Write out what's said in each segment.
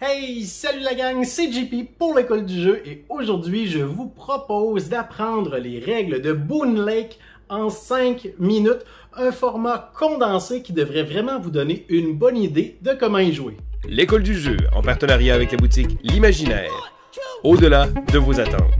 Hey, salut la gang, c'est JP pour l'école du jeu et aujourd'hui je vous propose d'apprendre les règles de Boon Lake en 5 minutes, un format condensé qui devrait vraiment vous donner une bonne idée de comment y jouer. L'école du jeu, en partenariat avec la boutique L'Imaginaire, au-delà de vos attentes.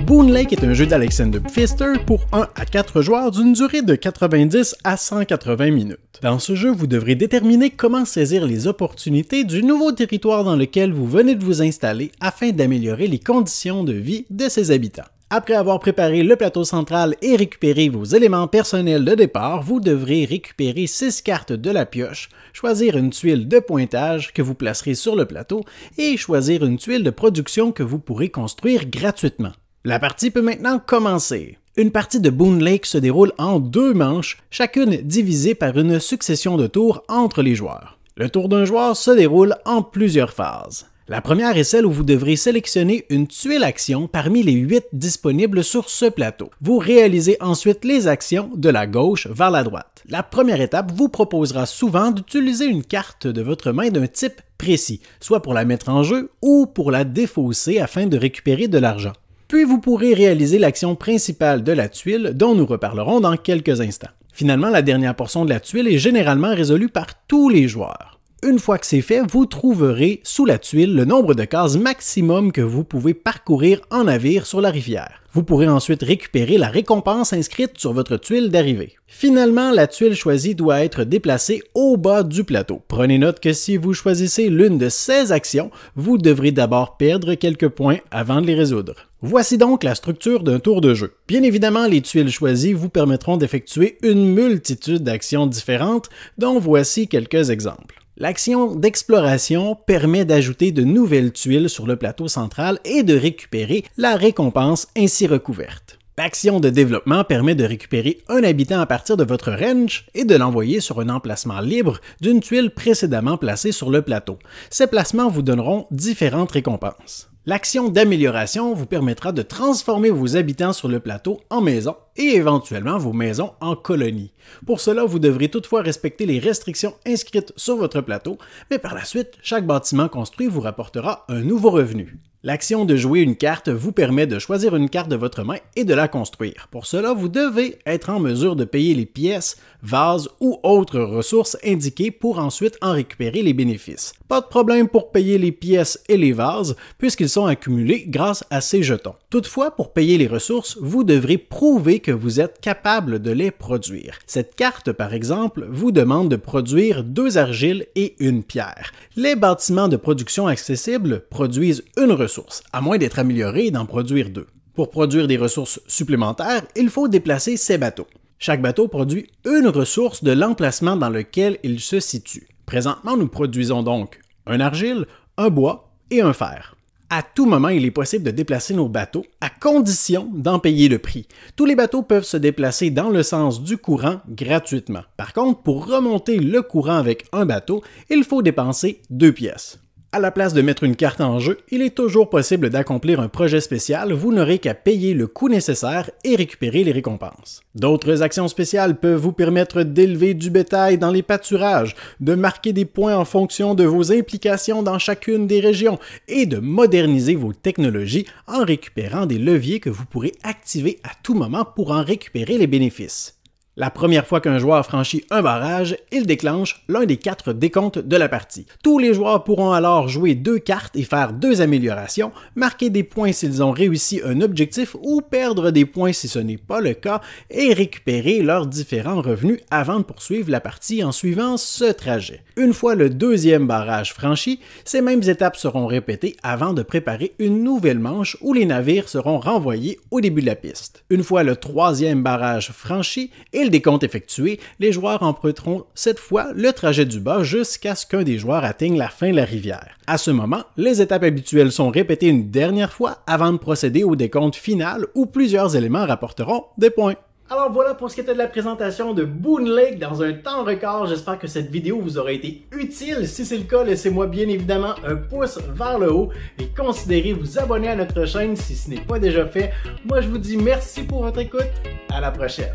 Boon Lake est un jeu d'Alexander Pfister pour 1 à 4 joueurs d'une durée de 90 à 180 minutes. Dans ce jeu, vous devrez déterminer comment saisir les opportunités du nouveau territoire dans lequel vous venez de vous installer afin d'améliorer les conditions de vie de ses habitants. Après avoir préparé le plateau central et récupéré vos éléments personnels de départ, vous devrez récupérer 6 cartes de la pioche, choisir une tuile de pointage que vous placerez sur le plateau et choisir une tuile de production que vous pourrez construire gratuitement. La partie peut maintenant commencer. Une partie de Boon Lake se déroule en 2 manches, chacune divisée par une succession de tours entre les joueurs. Le tour d'un joueur se déroule en plusieurs phases. La première est celle où vous devrez sélectionner une tuile action parmi les 8 disponibles sur ce plateau. Vous réalisez ensuite les actions de la gauche vers la droite. La première étape vous proposera souvent d'utiliser une carte de votre main d'un type précis, soit pour la mettre en jeu ou pour la défausser afin de récupérer de l'argent. Puis vous pourrez réaliser l'action principale de la tuile dont nous reparlerons dans quelques instants. Finalement, la dernière portion de la tuile est généralement résolue par tous les joueurs. Une fois que c'est fait, vous trouverez sous la tuile le nombre de cases maximum que vous pouvez parcourir en navire sur la rivière. Vous pourrez ensuite récupérer la récompense inscrite sur votre tuile d'arrivée. Finalement, la tuile choisie doit être déplacée au bas du plateau. Prenez note que si vous choisissez l'une de ces actions, vous devrez d'abord perdre quelques points avant de les résoudre. Voici donc la structure d'un tour de jeu. Bien évidemment, les tuiles choisies vous permettront d'effectuer une multitude d'actions différentes, dont voici quelques exemples. L'action d'exploration permet d'ajouter de nouvelles tuiles sur le plateau central et de récupérer la récompense ainsi recouverte. L'action de développement permet de récupérer un habitant à partir de votre range et de l'envoyer sur un emplacement libre d'une tuile précédemment placée sur le plateau. Ces placements vous donneront différentes récompenses. L'action d'amélioration vous permettra de transformer vos habitants sur le plateau en maisons et éventuellement vos maisons en colonies. Pour cela, vous devrez toutefois respecter les restrictions inscrites sur votre plateau, mais par la suite, chaque bâtiment construit vous rapportera un nouveau revenu. L'action de jouer une carte vous permet de choisir une carte de votre main et de la construire. Pour cela, vous devez être en mesure de payer les pièces, vases ou autres ressources indiquées pour ensuite en récupérer les bénéfices. Pas de problème pour payer les pièces et les vases puisqu'ils sont accumulés grâce à ces jetons. Toutefois, pour payer les ressources, vous devrez prouver que vous êtes capable de les produire. Cette carte, par exemple, vous demande de produire 2 argiles et une pierre. Les bâtiments de production accessibles produisent une ressource, à moins d'être améliorés et d'en produire 2. Pour produire des ressources supplémentaires, il faut déplacer ces bateaux. Chaque bateau produit une ressource de l'emplacement dans lequel il se situe. Présentement, nous produisons donc un argile, un bois et un fer. À tout moment, il est possible de déplacer nos bateaux à condition d'en payer le prix. Tous les bateaux peuvent se déplacer dans le sens du courant gratuitement. Par contre, pour remonter le courant avec un bateau, il faut dépenser 2 pièces. À la place de mettre une carte en jeu, il est toujours possible d'accomplir un projet spécial, vous n'aurez qu'à payer le coût nécessaire et récupérer les récompenses. D'autres actions spéciales peuvent vous permettre d'élever du bétail dans les pâturages, de marquer des points en fonction de vos implications dans chacune des régions et de moderniser vos technologies en récupérant des leviers que vous pourrez activer à tout moment pour en récupérer les bénéfices. La première fois qu'un joueur franchit un barrage, il déclenche l'un des 4 décomptes de la partie. Tous les joueurs pourront alors jouer 2 cartes et faire 2 améliorations, marquer des points s'ils ont réussi un objectif ou perdre des points si ce n'est pas le cas et récupérer leurs différents revenus avant de poursuivre la partie en suivant ce trajet. Une fois le 2e barrage franchi, ces mêmes étapes seront répétées avant de préparer une nouvelle manche où les navires seront renvoyés au début de la piste. Une fois le 3e barrage franchi et le décompte effectué, les joueurs emprunteront cette fois le trajet du bas jusqu'à ce qu'un des joueurs atteigne la fin de la rivière. À ce moment, les étapes habituelles sont répétées une dernière fois avant de procéder au décompte final où plusieurs éléments rapporteront des points. Alors voilà pour ce qui était de la présentation de Boon Lake dans un temps record. J'espère que cette vidéo vous aura été utile. Si c'est le cas, laissez-moi bien évidemment un pouce vers le haut et considérez vous abonner à notre chaîne si ce n'est pas déjà fait. Moi je vous dis merci pour votre écoute. À la prochaine.